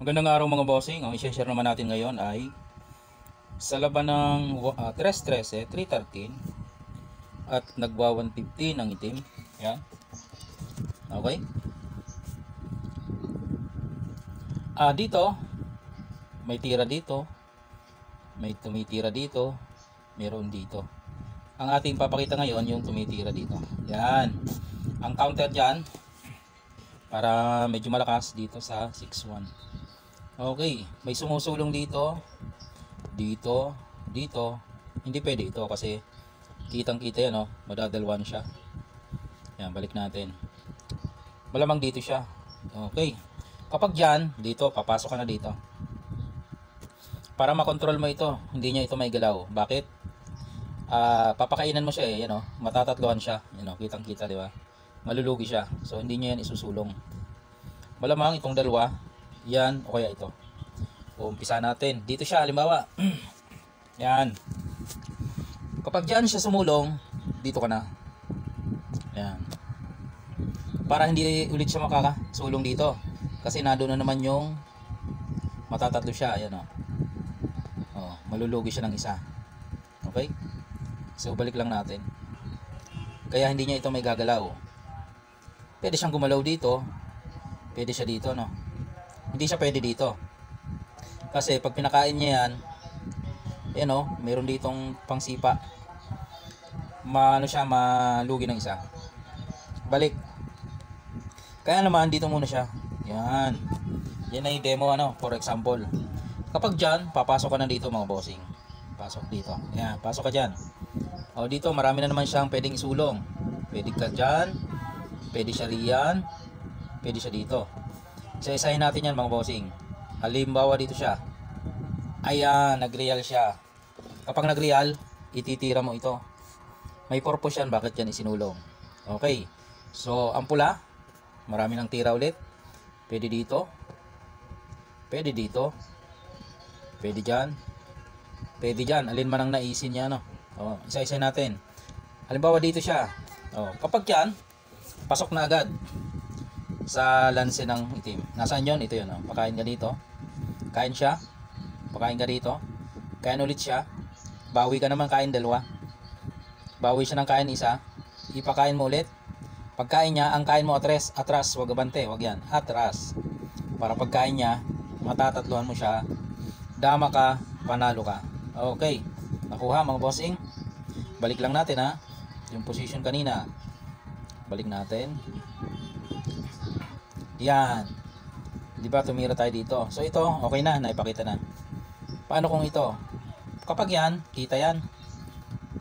Magandang araw mga bossing. Ang i-share naman natin ngayon ay sa laban ng 3.13, 3.13 at nagwa 150 ng itim. Yan. Okay. Dito may tira dito, may tumitira dito, meron dito. Ang ating papakita ngayon yung tumitira dito. Yan. Ang counter dyan para medyo malakas dito sa 6.1. Okay, may sumusulong dito, dito, dito. Hindi pwede ito kasi kitang-kita yan, oh, madadalwan siya. Yan, balik natin. Malamang dito siya. Okay. Kapag dyan, dito, papasok ka na dito. Para makontrol mo ito, hindi niya ito may galaw. Bakit? Papakainan mo siya eh, yan, oh, matatatluhan siya. Yan, oh, kitang-kita, di ba? Malulugi siya. So hindi niya yan isusulong. Malamang itong dalawa, yan o kaya ito. Umpisa natin. Dito siya, halimbawa. Yan. Kapag dyan siya sumulong, dito ka na. Yan. Para hindi ulit siya makakasulong dito. Kasi nandoon na naman yung matatatlo siya. Ayan o. Oh, malulugi siya ng isa. Okay? So, balik lang natin. Kaya hindi niya ito may gagalaw. Pwede siyang gumalaw dito. Pwede siya dito, no? Hindi siya pwede dito. Kasi pag pinakain niya yan, ayan o, meron ditong pangsipa. Maano siya, malugi ng isa. Balik. Kaya naman, dito muna siya. Yan. Yan ay demo, ano, for example. Kapag dyan, papasok ka na dito mga bossing. Pasok dito. Yan, pasok ka dyan. O, dito, marami na naman siyang pwedeng isulong. Pwede ka dyan. Pwede siya riyan. Pwede siya dito. Isa-isahin natin yan mga bossing. Halimbawa dito siya. Ayan, nag-real siya. Kapag nag-real, ititira mo ito. May purpose yan, bakit yan isinulong. Okay. So, ang pula, marami ng tira ulit. Pwede dito. Pwede dito. Pwede dyan. Pwede dyan. Alin man ang naisin niya, no? O, isa-isahin natin. Halimbawa dito siya. O, kapag yan, pasok na agad sa lanse ng itim. Nasaan yun? Ito yun. Oh. Pakain ka dito. Kain siya. Pakain ka dito. Kain ulit siya. Bawi ka naman, kain dalawa. Bawi siya ng kain isa. Ipakain mo ulit. Pagkain niya, ang kain mo atras. Atras. Huwag abante. Huwag yan. Atras. Para pagkain niya, matatatluhan mo siya. Dama ka, panalo ka. Okay. Nakuha mga bossing. Balik lang natin ha. Yung position kanina. Balik natin. Yan. Di ba tumira tayo dito? So ito, okay na, naipakita na. Paano kung ito? Kapag yan, kita yan.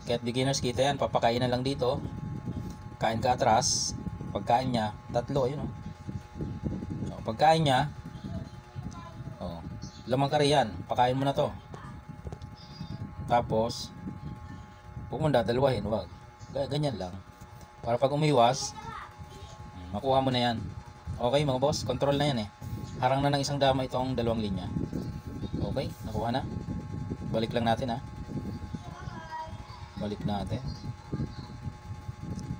Kahit beginners, kita yan. Papakain na lang dito. Kain ka atras. Pagkain niya, tatlo, yun o. So, pagkain niya, oh, lamang ka riyan. Pakain mo na to. Tapos, pumunta, dalawahin, wag. Ganyan lang. Para pag umiwas, makuha mo na yan. Okay mga boss, control na yan eh. Harang na ng isang dama itong dalawang linya. Okay, nakuha na. Balik lang natin ha. Balik natin.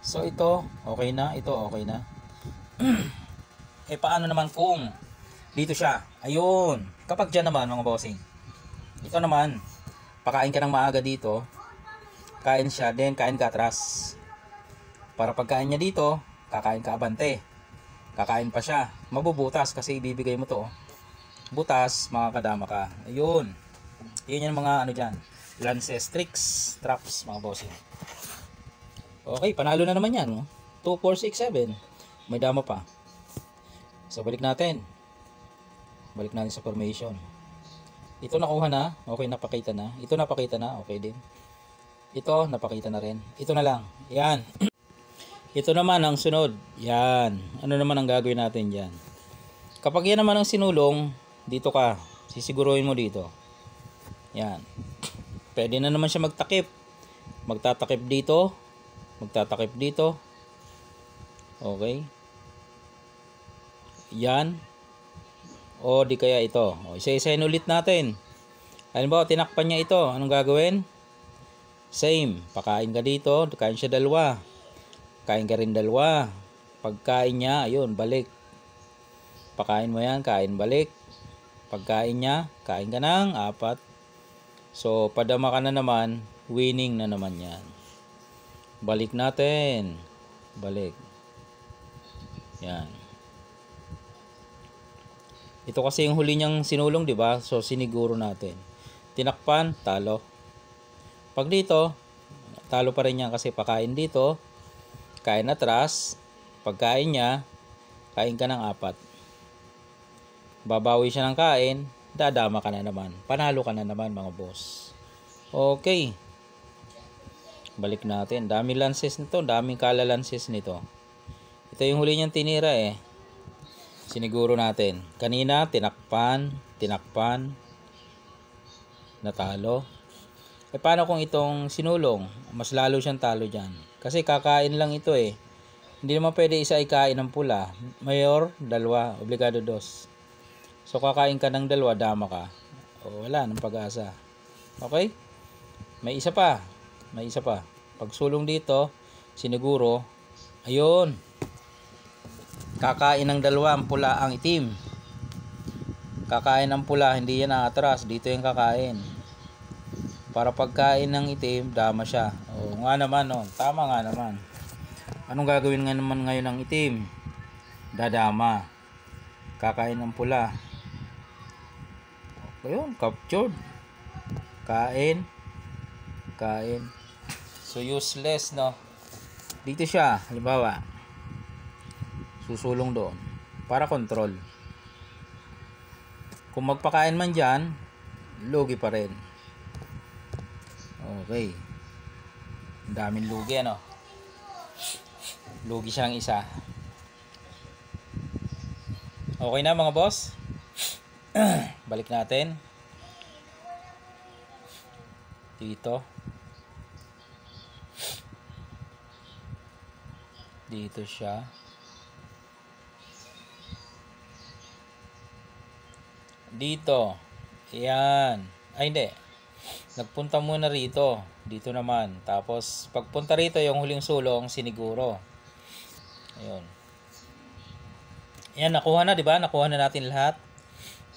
So ito, okay na. Ito, okay na. Paano naman kung dito siya? Ayun. Kapag dyan naman mga bossing. Ito naman, pakain ka ng maaga dito. Kain siya, then kain ka atras. Para pagkain niya dito, kakain ka abante. Kakain pa siya. Mabubutas kasi ibibigay mo to. Butas, makakadama ka. Ayun. Yun yung mga ano dyan. Lances, tricks, traps, mga bossing. Okay, panalo na naman yan. 2, 4, 6, 7. May dama pa. So, balik natin. Balik natin sa formation. Ito nakuha na. Okay, napakita na. Ito napakita na. Okay din. Ito, napakita na rin. Ito na lang. Yan. Ito naman ang sunod. Yan. Ano naman ang gagawin natin dyan? Kapag yan naman ang sinulong, dito ka. Sisiguruhin mo dito. Yan. Pwede na naman siya magtakip. Magtatakip dito. Magtatakip dito. Okay. Yan. O di kaya ito. O, isa-isahin ulit natin. Halimbawa, tinakpan niya ito. Anong gagawin? Same. Pakain ka dito. Kain siya dalawa. Kain ka rin dalawa. Pagkain niya, ayun, balik. Pakain mo yan, kain balik. Pagkain niya, kain ka ng 4. So, padama ka na naman, winning na naman yan. Balik natin. Balik. Yan. Ito kasi yung huli niyang sinulong, di ba? So, siniguro natin. Tinakpan, talo. Pag dito, talo pa rin yan kasi pakain dito. Kain atras. Pagkain niya, kain ka ng 4. Babawi siya ng kain, dadama ka na naman. Panalo ka na naman mga boss. Okay. Balik natin. Daming lances nito. Daming kalalances nito. Ito yung huli niyang tinira eh. Siniguro natin. Kanina, tinakpan. Natalo. Eh paano kung itong sinulong? Mas lalo siyang talo dyan. Kasi kakain lang ito eh. Hindi naman pwede isa ikain ng pula. Mayor, 2. Obligado 2. So kakain ka ng 2, dama ka. O wala nang pag-asa. Okay? May isa pa. Pagsulong dito, siniguro, ayun. Kakain ng 2 ang pula, ang itim. Kakain ng pula, hindi yan atras. Dito yung kakain. Para pagkain ng itim, dama siya. O nga naman, no. Tama nga naman. Anong gagawin nga naman ngayon ng itim? Dadama. Kakain ng pula. Ayun, captured. Kain. So useless, no. Dito siya, halimbawa. Susulong doon para control. Kung magpakain man dyan, lugi pa rin. Okay. Ang daming lugi, ano. Lugi siyang isa. Okay na mga boss. Balik natin. Dito siya. Dito. Ayan. Ay hindi. Nagpunta muna rito. Dito naman. Tapos pagpunta rito yung huling sulong siniguro. Ayun. Ayan, nakuha na, di ba? Nakuha na natin lahat.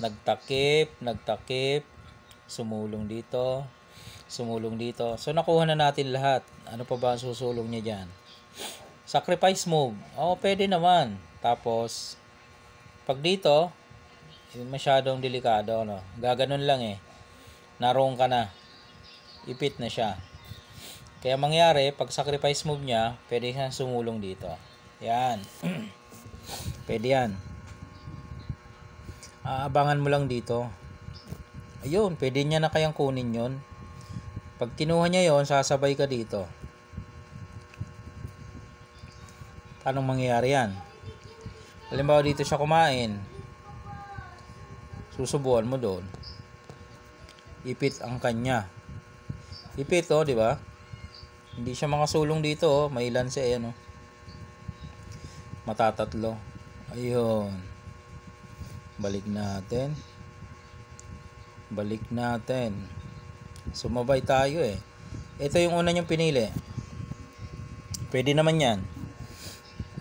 Nagtakip. Sumulong dito. So nakuha na natin lahat. Ano pa ba ang susulong niya dyan? Sacrifice move. Oo, pwede naman. Tapos pag dito, masyadong delikado, no? Gaganon lang eh. Naroon ka na. Ipit na siya. Kaya mangyari, pag sacrifice move niya, pwede siyang sumulong dito. Yan. Pwede yan. Aabangan mo lang dito. Ayun, pwede niya na kayang kunin yon. Pag kinuha niya yon, sasabay ka dito. Paano mangyayari yan? Halimbawa dito siya kumain. Susubuan mo doon. Ipit ang kanya. Ipit, oh, di ba? Hindi siya makasulong dito, oh. May lance, ayan, oh. Matatatlo. Ayun. Balik natin. Sumabay tayo eh. Ito yung una niyong pinili. Pwede naman yan.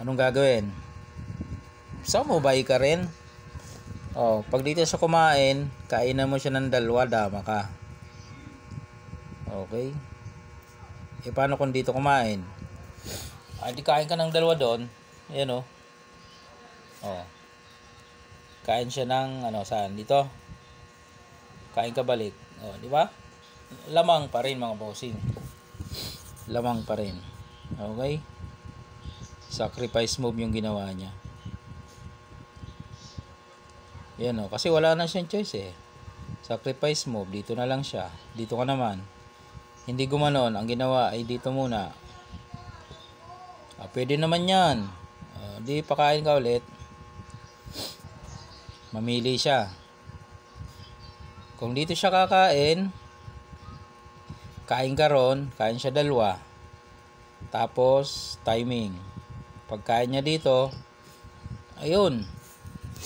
Anong gagawin? Sumabay ka rin. Oh, pag dito sa kumain, kainan mo siya ng 2, dama ka. Okay. E paano kung dito kumain? Di kain ka ng 2 doon. Ayan, oh. Oh. Kain siya ng saan? Dito. Kain ka balik. Oh, di ba? Lamang pa rin mga bossing. Lamang pa rin. Okay? Sacrifice move yung ginawa niya. Yan, oh. Kasi wala na siyang choice eh. Sacrifice move. Dito na lang siya. Dito ka naman. Hindi gumanon. Ang ginawa ay dito muna. Pwede naman yan. Di pakain ka ulit. Mamili siya. Kung dito siya kakain, kain ka ron, kain siya 2. Tapos timing. Pagkain niya dito, ayun,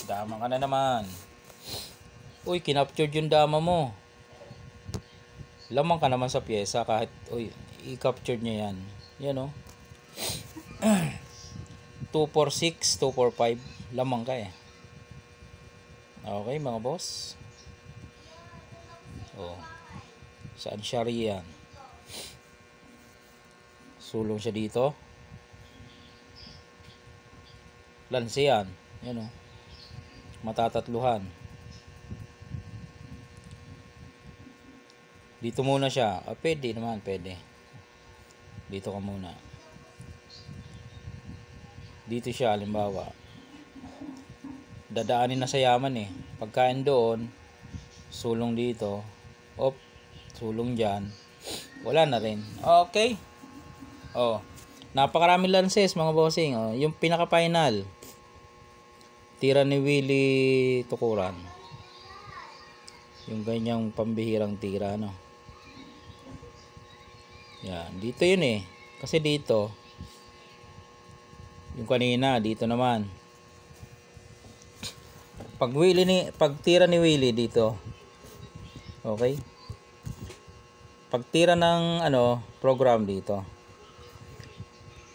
dama ka na naman. Uy, kinaptured yung dama mo. Lamang ka naman sa pyesa kahit, uy, i-captured niya yan. Yan, oh. 246, 245, lamang ka eh. Okay mga boss. Oh. Saan siya riyan? Sulong siya dito. Lanse yan. Yan o. Matatatluhan. Dito muna siya. Pwede naman, pwede. Dito ka muna. Dito siya, halimbawa. Dadaanin na sa yaman eh. Pagkain doon, sulong dito. Sulong dyan. Wala na rin. Okay. Oh. Napakaraming lances mga bossing. Oh. Yung pinaka-final. Tira ni Willie Tukuran. Yung ganyang pambihirang tira, no? Yan. Dito yun eh. Kasi dito, yung kanina, dito naman. Pag tira ni Willie dito. Okay? Pag tira ng program dito.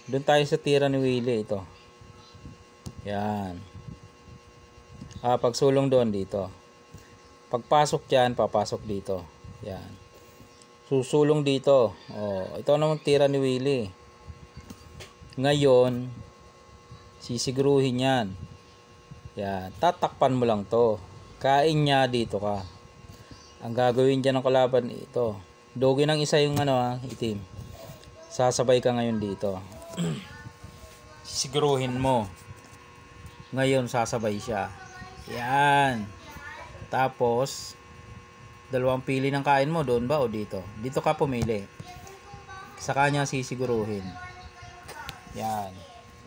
Doon tayo sa tira ni Willie ito. Yan. Pag sulong doon dito. Pagpasok diyan, papasok dito. Yan. Susulong dito. Ito naman tira ni Willie. Ngayon, sisiguruhin yan. Yan. Tatakpan mo lang to. Kain niya dito ka. Ang gagawin dyan ng kalaban ito. Dogi ng isa yung itim. Sasabay ka ngayon dito. Sisiguruhin mo. Ngayon sasabay siya. Yan. Tapos, dalawang pili ng kain mo. Doon ba o dito? Dito ka pumili. Sa kanya sisiguruhin. Yan.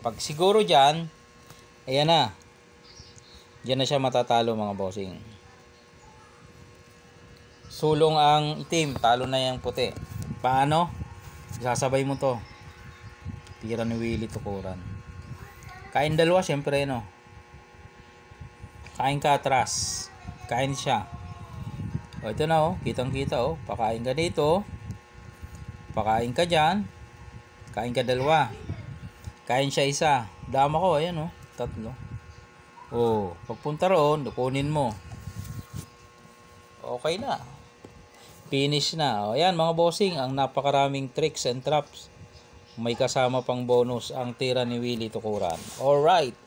Pag siguro dyan, ayan na. Diyan na siya matatalo mga bossing. Sulong ang itim, talo na yung puti. Paano? Sasabay mo to. Tira ni Willie Tukuran. Kain dalawa, syempre no. Kain ka atras. Kain siya. Ito na kitang kita Pakain ka dito. Pakain ka dyan. Kain ka dalawa. Kain siya isa. Dama ko, ayan tatlo. Pagpunta roon, kunin mo. Okay na. Finish na. Ayan mga bossing, ang napakaraming tricks and traps. May kasama pang bonus ang tira ni Willie Tukuran. Alright.